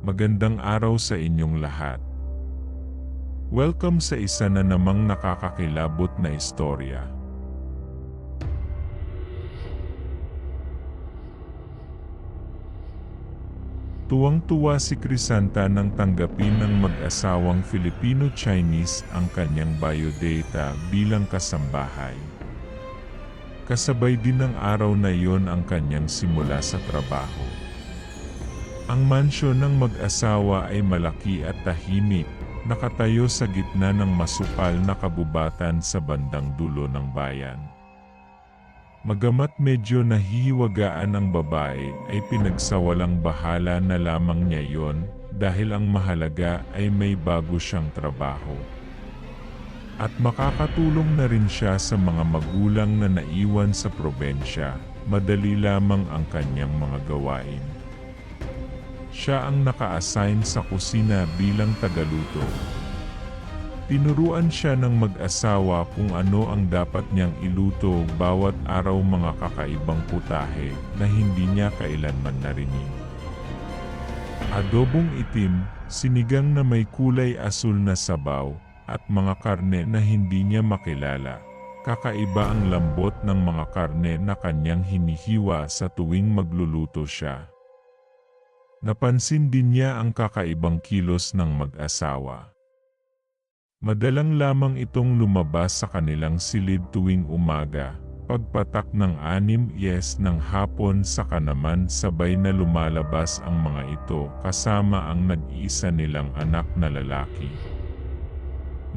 Magandang araw sa inyong lahat. Welcome sa isa na namang nakakakilabot na istorya. Tuwang-tuwa si Crisanta nang tanggapin ng mag-asawang Filipino-Chinese ang kanyang biodata bilang kasambahay. Kasabay din ng araw na iyon ang kanyang simula sa trabaho. Ang mansyon ng mag-asawa ay malaki at tahimik, nakatayo sa gitna ng masukal na kabubatan sa bandang dulo ng bayan. Magamat medyo nahihiwagaan ang babae, ay pinagsawalang bahala na lamang niya yon dahil ang mahalaga ay may bago siyang trabaho. At makakatulong na rin siya sa mga magulang na naiwan sa probensya, madali lamang ang kanyang mga gawain. Siya ang naka-assign sa kusina bilang tagaluto. Tinuruan siya ng mag-asawa kung ano ang dapat niyang iluto bawat araw, mga kakaibang putahe na hindi niya kailanman narinig. Adobong itim, sinigang na may kulay asul na sabaw, at mga karne na hindi niya makilala. Kakaiba ang lambot ng mga karne na kanyang hinihiwa sa tuwing magluluto siya. Napansin din niya ang kakaibang kilos ng mag-asawa. Madalang lamang itong lumabas sa kanilang silid tuwing umaga, pagpatak ng 6:00 ng hapon, saka naman sabay na lumalabas ang mga ito kasama ang nag-iisa nilang anak na lalaki.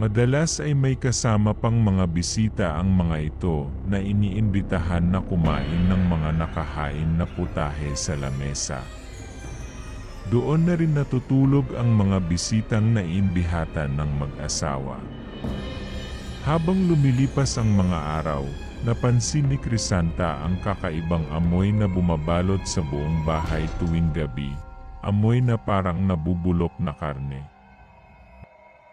Madalas ay may kasama pang mga bisita ang mga ito na iniimbitahan na kumain ng mga nakahain na putahe sa lamesa. Doon na rin natutulog ang mga bisitang naiimbihatan ng mag-asawa. Habang lumilipas ang mga araw, napansin ni Crisanta ang kakaibang amoy na bumabalot sa buong bahay tuwing gabi, amoy na parang nabubulok na karne.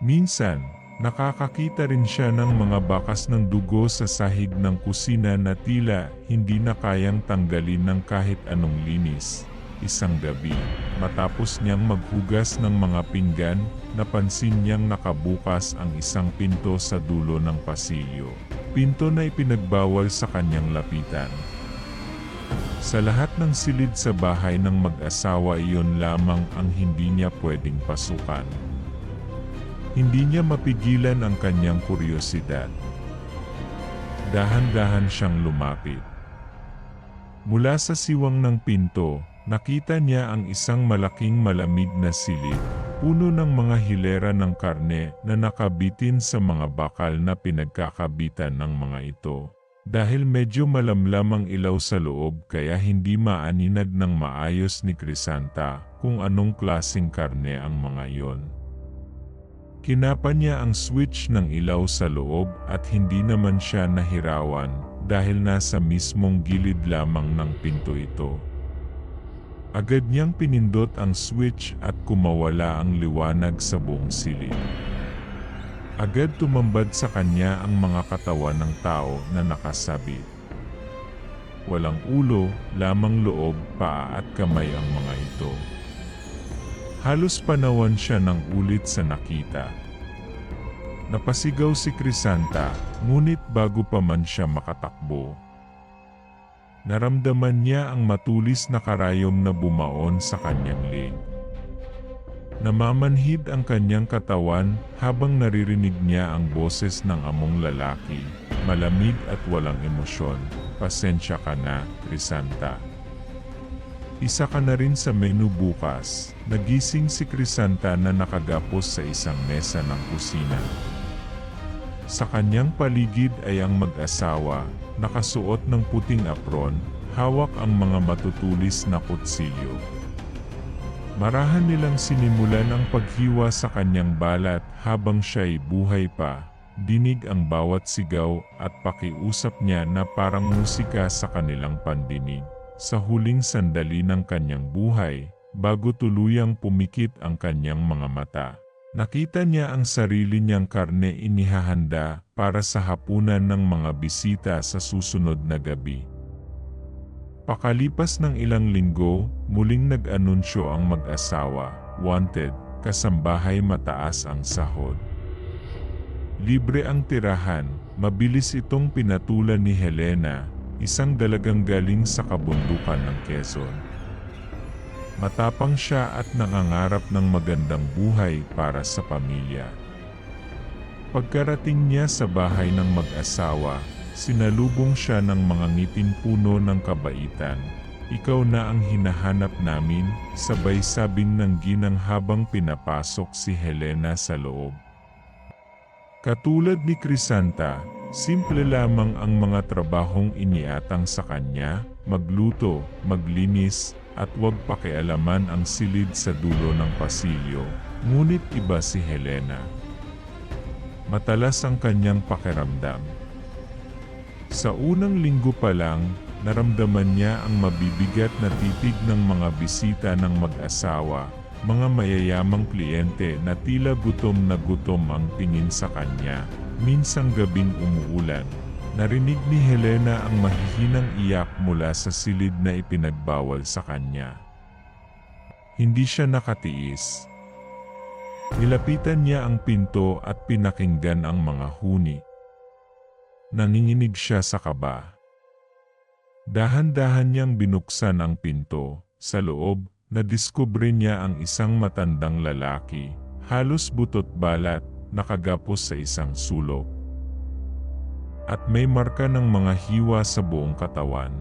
Minsan, nakakakita rin siya ng mga bakas ng dugo sa sahig ng kusina na tila hindi na kayang tanggalin ng kahit anong linis. Isang gabi, matapos niyang maghugas ng mga pinggan, napansin niyang nakabukas ang isang pinto sa dulo ng pasilyo. Pinto na ipinagbawal sa kanyang lapitan. Sa lahat ng silid sa bahay ng mag-asawa, iyon lamang ang hindi niya pwedeng pasukan. Hindi niya mapigilan ang kanyang kuryosidad. Dahan-dahan siyang lumapit. Mula sa siwang ng pinto, nakita niya ang isang malaking malamig na silid, puno ng mga hilera ng karne na nakabitin sa mga bakal na pinagkakabitan ng mga ito. Dahil medyo malamlam ang ilaw sa loob, kaya hindi maaninag ng maayos ni Crisanta kung anong klaseng karne ang mga iyon. Kinapa niya ang switch ng ilaw sa loob at hindi naman siya nahirawan dahil nasa mismong gilid lamang ng pinto ito. Agad niyang pinindot ang switch at kumawala ang liwanag sa buong silid. Agad tumambad sa kanya ang mga katawan ng tao na nakasabit. Walang ulo, lamang loob, paa at kamay ang mga ito. Halos panawan siya ng ulit sa nakita. Napasigaw si Crisanta, ngunit bago pa man siya makatakbo, naramdaman niya ang matulis na karayom na bumaon sa kanyang leeg. Namamanhid ang kanyang katawan habang naririnig niya ang boses ng among lalaki, malamig at walang emosyon. Pasensya ka na, Crisanta. Isa ka na rin sa menu bukas. Nagising si Crisanta na nakagapos sa isang mesa ng kusina. Sa kanyang paligid ay ang mag-asawa, nakasuot ng puting apron, hawak ang mga matutulis na kutsilyo. Marahan nilang sinimulan ang paghiwa sa kanyang balat habang siya'y buhay pa. Dinig ang bawat sigaw at pakiusap niya na parang musika sa kanilang pandinig. Sa huling sandali ng kanyang buhay, bago tuluyang pumikit ang kanyang mga mata, nakita niya ang sarili niyang karne inihahanda para sa hapunan ng mga bisita sa susunod na gabi. Pakalipas ng ilang linggo, muling nag-anunsyo ang mag-asawa. wanted, kasambahay mataas ang sahod. Libre ang tirahan, mabilis itong pinatulan ni Helena, isang dalagang galing sa kabundukan ng Quezon. Matapang siya at nangangarap ng magandang buhay para sa pamilya. Pagkarating niya sa bahay ng mag-asawa, sinalubong siya ng mga ngiting puno ng kabaitan. "Ikaw na ang hinahanap namin," sabay sabing ng ginang habang pinapasok si Helena sa loob. Katulad ni Crisanta, simple lamang ang mga trabahong iniatang sa kanya, magluto, maglinis, at huwag pakialaman ang silid sa dulo ng pasilyo. Ngunit iba si Helena. Matalas ang kanyang pakiramdam. Sa unang linggo pa lang, naramdaman niya ang mabibigat na titig ng mga bisita ng mag-asawa, mga mayayamang kliyente na tila gutom na gutom ang tingin sa kanya. Minsang gabing umuulan, narinig ni Helena ang mahihinang iyak mula sa silid na ipinagbawal sa kanya. Hindi siya nakatiis. Nilapitan niya ang pinto at pinakinggan ang mga huni. Nanginginig siya sa kaba. Dahan-dahan niyang binuksan ang pinto. Sa loob, nadiskubre niya ang isang matandang lalaki, halos butot balat, nakagapos sa isang sulok. At may marka ng mga hiwa sa buong katawan.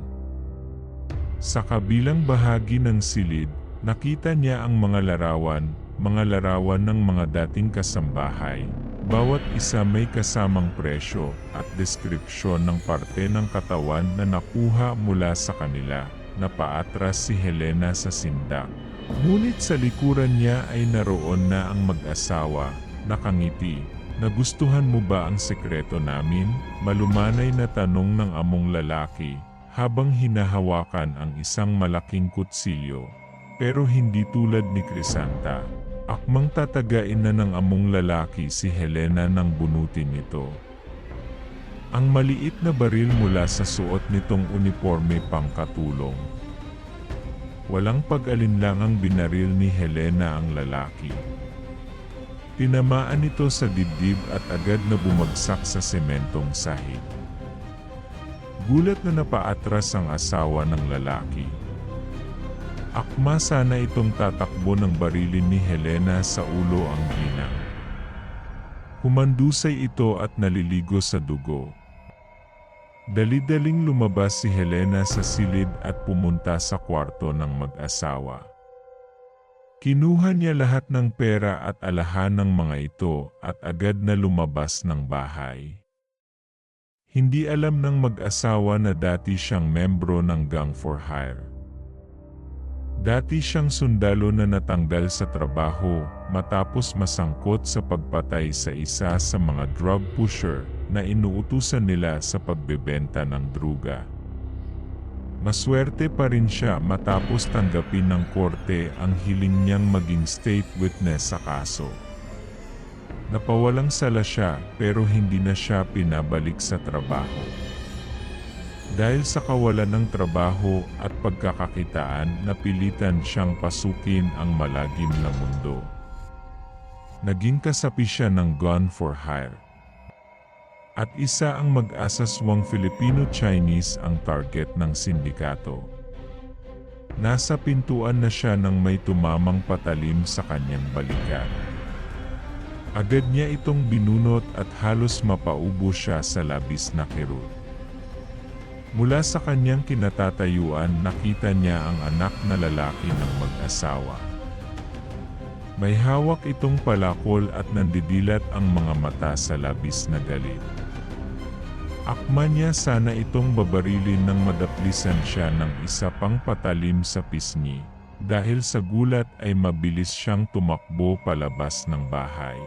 Sa kabilang bahagi ng silid, nakita niya ang mga larawan ng mga dating kasambahay. Bawat isa may kasamang presyo at deskripsyon ng parte ng katawan na nakuha mula sa kanila. Napaatras si Helena sa sindak. Ngunit sa likuran niya ay naroon na ang mag-asawa, nakangiti. "Nagustuhan mo ba ang sekreto namin?" Malumanay na tanong ng among lalaki, habang hinahawakan ang isang malaking kutsilyo. Pero hindi tulad ni Crisanta. Akmang tatagain na ng among lalaki si Helena nang bunutin ito. Ang maliit na baril mula sa suot nitong uniforme pangkatulong. Walang pag-alinlangang binaril ni Helena ang lalaki. Tinamaan ito sa dibdib at agad na bumagsak sa sementong sahig. Gulat na napaatras ang asawa ng lalaki. Akma sana itong tatakbo ng barilin ni Helena sa ulo ang ginang. Humandusay ito at naliligo sa dugo. Dali-daling lumabas si Helena sa silid at pumunta sa kwarto ng mag-asawa. Kinuha niya lahat ng pera at alahan ng mga ito at agad na lumabas ng bahay. Hindi alam ng mag-asawa na dati siyang membro ng Gang for Hire. Dati siyang sundalo na natanggal sa trabaho matapos masangkot sa pagpatay sa isa sa mga drug pusher na inuutusan nila sa pagbebenta ng druga. Maswerte pa rin siya matapos tanggapin ng korte ang hiling niyang maging state witness sa kaso. Napawalang sala siya pero hindi na siya pinabalik sa trabaho. Dahil sa kawalan ng trabaho at pagkakakitaan, napilitan siyang pasukin ang malagim na mundo. Naging kasapi siya ng Gun for Hire. At isa ang mag-asaswang Filipino-Chinese ang target ng sindikato. Nasa pintuan na siya nang may tumamang patalim sa kanyang balikat. Agad niya itong binunot at halos mapaubo siya sa labis na kirot. Mula sa kanyang kinatatayuan, nakita niya ang anak na lalaki ng mag-asawa. May hawak itong palakol at nandidilat ang mga mata sa labis na galit. Akma niya sana itong babarilin nang madaplisan siya ng isa pang patalim sa pisngi. Dahil sa gulat ay mabilis siyang tumakbo palabas ng bahay.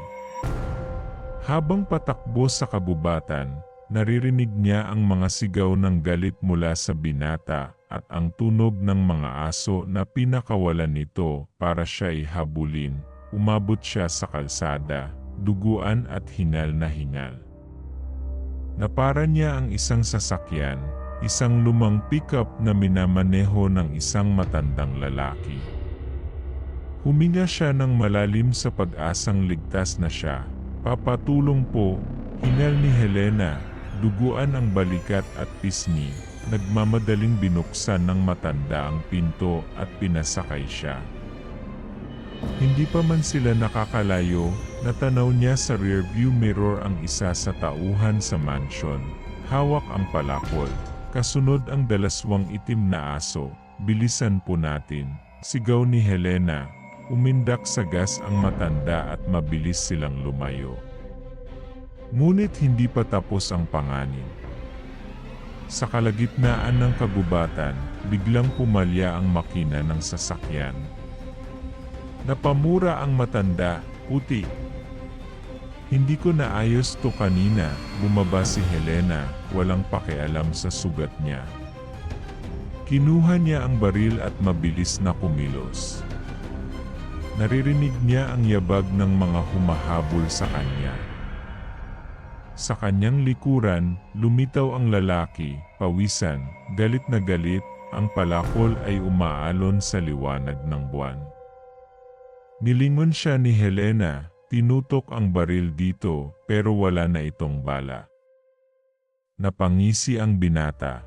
Habang patakbo sa kabubatan, naririnig niya ang mga sigaw ng galit mula sa binata at ang tunog ng mga aso na pinakawalan nito para siya ihabulin. Umabot siya sa kalsada, duguan at hingal na hingal. Napara niya ang isang sasakyan, isang lumang pickup na minamaneho ng isang matandang lalaki. Huminga siya ng malalim sa pag-asang ligtas na siya. Papatulong po, hingal ni Helena, duguan ang balikat at pisngi. Nagmamadaling binuksan ng matanda ang pinto at pinasakay siya. Hindi pa man sila nakakalayo, natanaw niya sa rearview mirror ang isa sa tauhan sa mansion. Hawak ang palakol, kasunod ang dalaswang itim na aso. Bilisan po natin, sigaw ni Helena. Umindak sa gas ang matanda at mabilis silang lumayo. Ngunit hindi pa tapos ang panganib. Sa kalagitnaan ng kagubatan, biglang pumalya ang makina ng sasakyan. Napamura ang matanda, puti. Hindi ko naayos to kanina, bumaba si Helena, walang pakialam sa sugat niya. Kinuha niya ang baril at mabilis na kumilos. Naririnig niya ang yabag ng mga humahabol sa kanya. Sa kanyang likuran, lumitaw ang lalaki, pawisan, galit na galit, ang palakol ay umaalon sa liwanag ng buwan. Nilingon siya ni Helena, tinutok ang baril dito, pero wala na itong bala. Napangisi ang binata.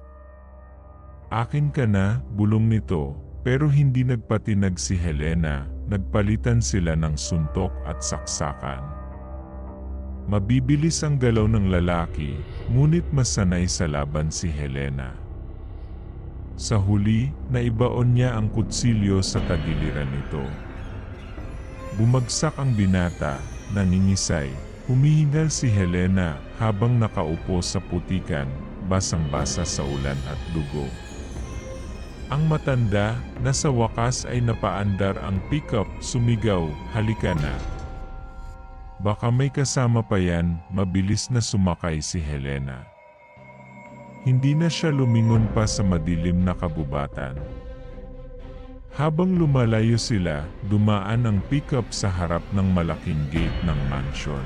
Akin ka na, bulong nito, pero hindi nagpatinag si Helena, nagpalitan sila ng suntok at saksakan. Mabibilis ang galaw ng lalaki, ngunit masanay sa laban si Helena. Sa huli, naibaon niya ang kutsilyo sa tagiliran nito. Bumagsak ang binata, nangingisay, humihingal si Helena habang nakaupo sa putikan, basang-basa sa ulan at dugo. Ang matanda, na sa wakas ay napaandar ang pickup, sumigaw, halika na. Baka may kasama pa yan, mabilis na sumakay si Helena. Hindi na siya lumingon pa sa madilim na kabubatan. Habang lumalayo sila, dumaan ang pickup sa harap ng malaking gate ng mansion.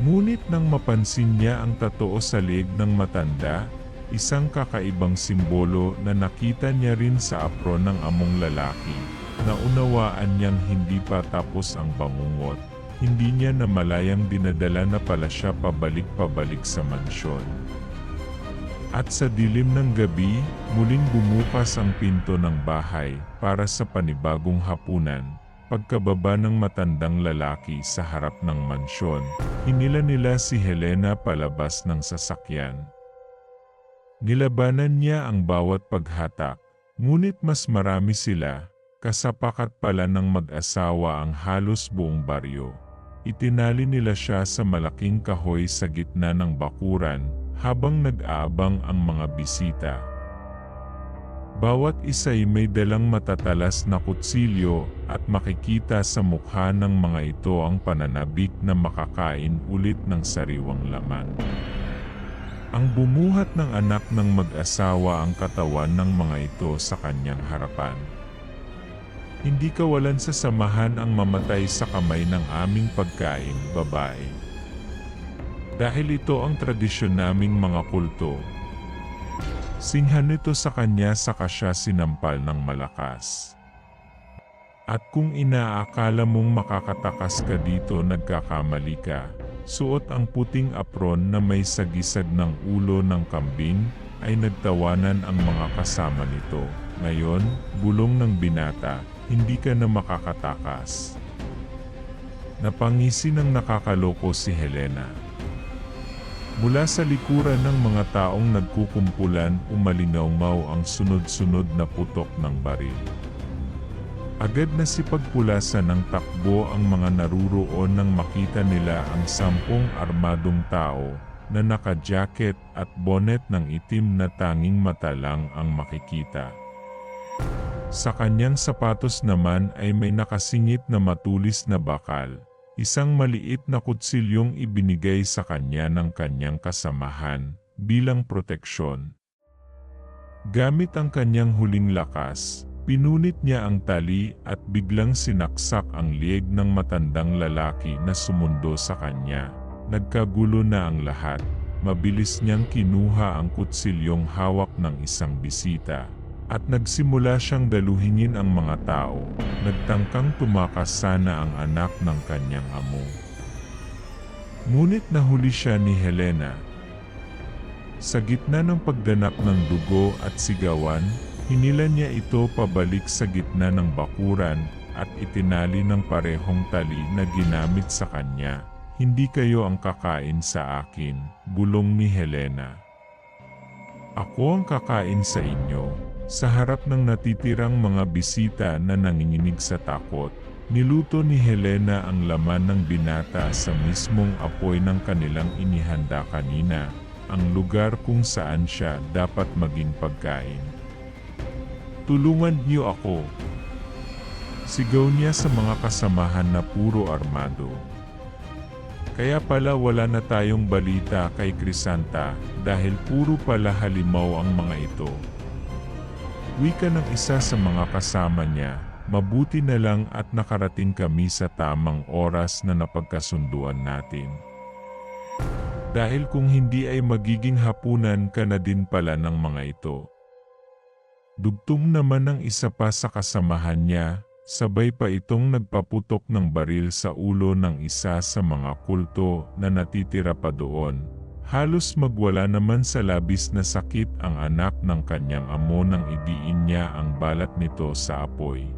Ngunit nang mapansin niya ang tattoo sa leeg ng matanda, isang kakaibang simbolo na nakita niya rin sa apron ng among lalaki, naunawaan niyang hindi pa tapos ang bangungot. Hindi niya namalayang dinadala na pala siya pabalik-pabalik sa mansyon. At sa dilim ng gabi, muling bumukas ang pinto ng bahay para sa panibagong hapunan. Pagkababa ng matandang lalaki sa harap ng mansyon, hinila nila si Helena palabas ng sasakyan. Nilabanan niya ang bawat paghatak, ngunit mas marami sila, kasapakat pala ng mag-asawa ang halos buong baryo. Itinali nila siya sa malaking kahoy sa gitna ng bakuran habang nag-aabang ang mga bisita. Bawat isa'y may dalang matatalas na kutsilyo at makikita sa mukha ng mga ito ang pananabik na makakain ulit ng sariwang laman. Ang bumuhat ng anak ng mag-asawa ang katawan ng mga ito sa kanyang harapan. Hindi kawalan sa samahan ang mamatay sa kamay ng aming pagkain, babae. Dahil ito ang tradisyon naming mga kulto. Sinhan nito sa kanya saka siya sinampal ng malakas. At kung inaakala mong makakatakas ka dito, nagkakamali ka. Suot ang puting apron na may sagisag ng ulo ng kambing, ay nagtawanan ang mga kasama nito. Ngayon, bulong ng binata, hindi ka na makakatakas. Napangisi ng nakakaloko si Helena. Mula sa likuran ng mga taong nagkukumpulan, umalingaw-ngaw ang sunod-sunod na putok ng baril. Agad na sipagpulasan ng takbo ang mga naruroon nang makita nila ang 10 armadong tao na naka-jacket at bonnet ng itim na tanging mata lang ang makikita. Sa kanyang sapatos naman ay may nakasingit na matulis na bakal, isang maliit na kutsilyong ibinigay sa kanya ng kanyang kasamahan bilang proteksyon. Gamit ang kanyang huling lakas, pinunit niya ang tali at biglang sinaksak ang lieg ng matandang lalaki na sumundo sa kanya. Nagkagulo na ang lahat, mabilis niyang kinuha ang kutsilyong hawak ng isang bisita. At nagsimula siyang daluhingin ang mga tao, nagtangkang tumakas sana ang anak ng kanyang amo. Ngunit nahuli siya ni Helena. Sa gitna ng pagganap ng dugo at sigawan, hinila niya ito pabalik sa gitna ng bakuran at itinali ng parehong tali na ginamit sa kanya. Hindi kayo ang kakain sa akin, bulong ni Helena. Ako ang kakain sa inyo. Sa harap ng natitirang mga bisita na nanginginig sa takot, niluto ni Helena ang laman ng binata sa mismong apoy ng kanilang inihanda kanina, ang lugar kung saan siya dapat maging pagkain. Tulungan niyo ako! Sigaw niya sa mga kasamahan na puro armado. Kaya pala wala na tayong balita kay Crisanta dahil puro pala halimaw ang mga ito. Wika ng isa sa mga kasama niya, mabuti na lang at nakarating kami sa tamang oras na napagkasunduan natin. Dahil kung hindi ay magiging hapunan ka na din pala ng mga ito. Dugtong naman ng isa pa sa kasamahan niya, sabay pa itong nagpaputok ng baril sa ulo ng isa sa mga kulto na natitira pa doon. Halos magwala naman sa labis na sakit ang anak ng kanyang amo nang idiin niya ang balat nito sa apoy.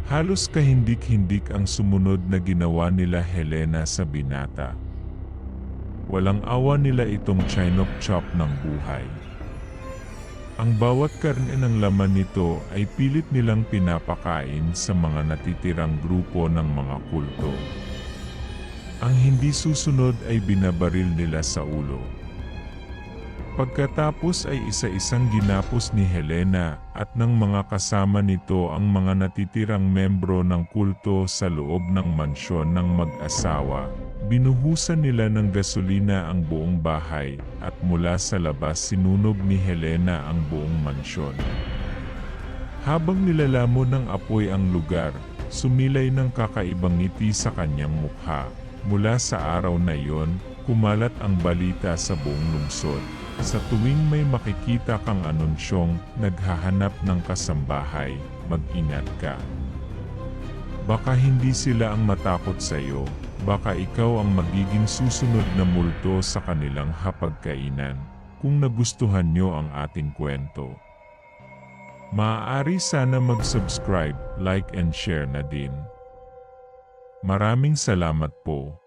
Halos kahindik-hindik ang sumunod na ginawa nila Helena sa binata. Walang awa nila itong chinop-chop ng buhay. Ang bawat karne ng laman nito ay pilit nilang pinapakain sa mga natitirang grupo ng mga kulto. Ang hindi susunod ay binabaril nila sa ulo. Pagkatapos ay isa-isang ginapos ni Helena at ng mga kasama nito ang mga natitirang membro ng kulto sa loob ng mansyon ng mag-asawa. Binuhusan nila ng gasolina ang buong bahay at mula sa labas sinunog ni Helena ang buong mansyon. Habang nilalamon ng apoy ang lugar, sumilay ng kakaibang ngiti sa kanyang mukha. Mula sa araw na iyon, kumalat ang balita sa buong lungsod. Sa tuwing may makikita kang anunsyong naghahanap ng kasambahay, mag-ingat ka. Baka hindi sila ang matakot sa iyo, baka ikaw ang magiging susunod na multo sa kanilang hapagkainan. Kung nagustuhan nyo ang ating kwento, maaari sana mag-subscribe, like and share na din. Maraming salamat po.